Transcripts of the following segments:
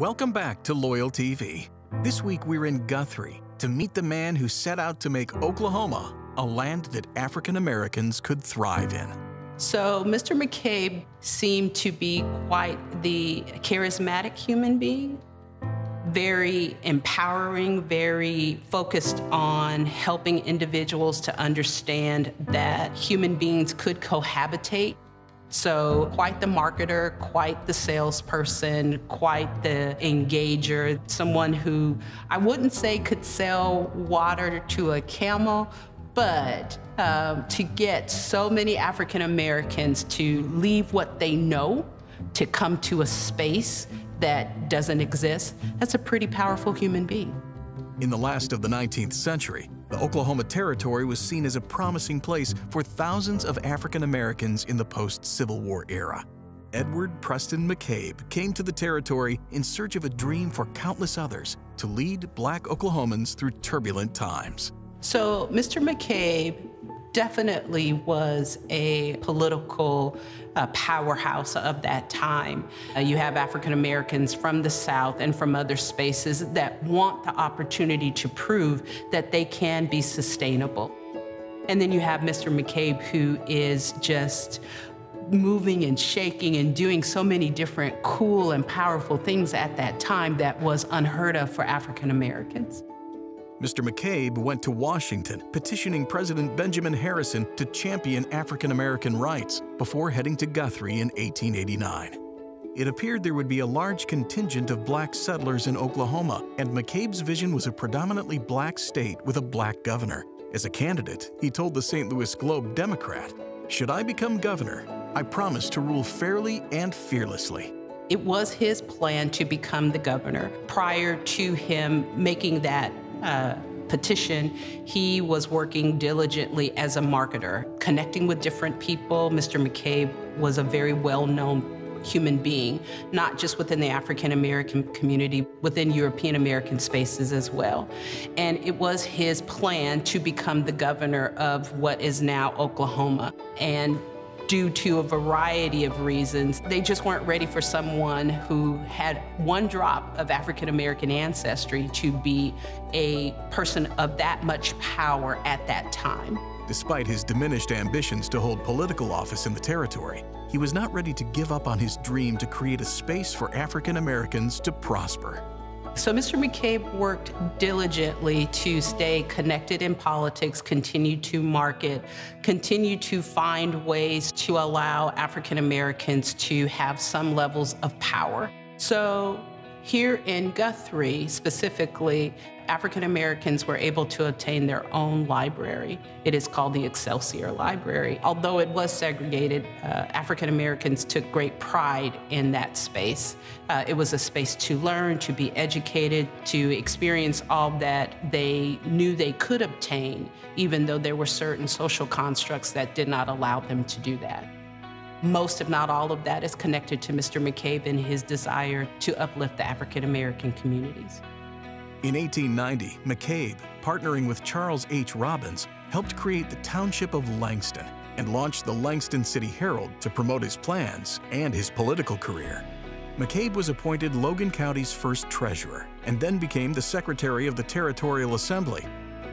Welcome back to LoyalTV. This week we're in Guthrie to meet the man who set out to make Oklahoma a land that African Americans could thrive in. So Mr. McCabe seemed to be quite the charismatic human being, very empowering, very focused on helping individuals to understand that human beings could cohabitate. So quite the marketer, quite the salesperson, quite the engager, someone who I wouldn't say could sell water to a camel, but to get so many African Americans to leave what they know to come to a space that doesn't exist, that's a pretty powerful human being. In the last of the 19th century, the Oklahoma Territory was seen as a promising place for thousands of African Americans in the post-Civil War era. Edward Preston McCabe came to the territory in search of a dream for countless others to lead Black Oklahomans through turbulent times. So Mr. McCabe definitely was a political powerhouse of that time. You have African Americans from the South and from other spaces that want the opportunity to prove that they can be sustainable. And then you have Mr. McCabe, who is just moving and shaking and doing so many different cool and powerful things at that time that was unheard of for African Americans. Mr. McCabe went to Washington, petitioning President Benjamin Harrison to champion African American rights before heading to Guthrie in 1889. It appeared there would be a large contingent of Black settlers in Oklahoma, and McCabe's vision was a predominantly Black state with a Black governor. As a candidate, he told the St. Louis Globe-Democrat, "Should I become governor, I promise to rule fairly and fearlessly." It was his plan to become the governor. Prior to him making that petition, he was working diligently as a marketer, connecting with different people. Mr. McCabe was a very well-known human being, not just within the African American community, within European American spaces as well. And it was his plan to become the governor of what is now Oklahoma. And due to a variety of reasons, they just weren't ready for someone who had one drop of African American ancestry to be a person of that much power at that time. Despite his diminished ambitions to hold political office in the territory, he was not ready to give up on his dream to create a space for African Americans to prosper. So Mr. McCabe worked diligently to stay connected in politics, continue to market, continue to find ways to allow African Americans to have some levels of power. So here in Guthrie, specifically, African Americans were able to obtain their own library. It is called the Excelsior Library. Although it was segregated, African Americans took great pride in that space. It was a space to learn, to be educated, to experience all that they knew they could obtain, even though there were certain social constructs that did not allow them to do that. Most, if not all of that, is connected to Mr. McCabe and his desire to uplift the African American communities. In 1890, McCabe, partnering with Charles H. Robbins, helped create the township of Langston and launched the Langston City Herald to promote his plans and his political career. McCabe was appointed Logan County's first treasurer and then became the secretary of the Territorial Assembly.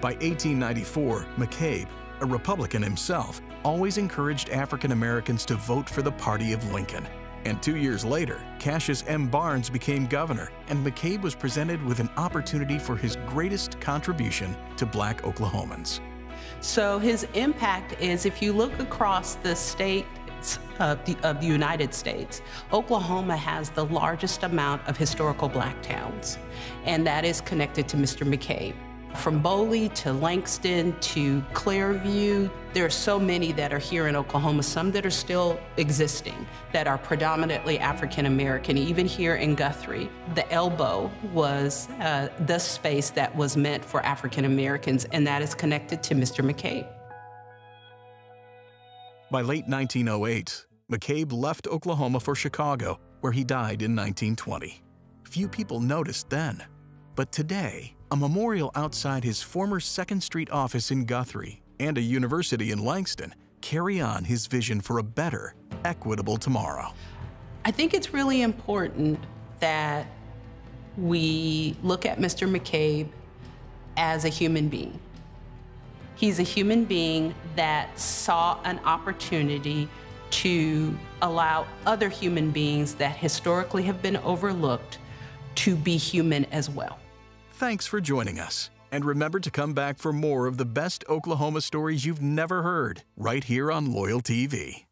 By 1894, McCabe, a Republican himself, always encouraged African Americans to vote for the party of Lincoln. And 2 years later, Cassius M. Barnes became governor, and McCabe was presented with an opportunity for his greatest contribution to Black Oklahomans. So his impact is, if you look across the states of the United States, Oklahoma has the largest amount of historical Black towns, and that is connected to Mr. McCabe. From Boley to Langston to Clearview, there are so many that are here in Oklahoma, some that are still existing, that are predominantly African American. Even here in Guthrie, the Elbow was the space that was meant for African Americans, and that is connected to Mr. McCabe. By late 1908, McCabe left Oklahoma for Chicago, where he died in 1920. Few people noticed then, but today, a memorial outside his former 2nd Street office in Guthrie and a university in Langston carry on his vision for a better, equitable tomorrow. I think it's really important that we look at Mr. McCabe as a human being. He's a human being that saw an opportunity to allow other human beings that historically have been overlooked to be human as well. Thanks for joining us. And remember to come back for more of the best Oklahoma stories you've never heard, right here on LoyalTV.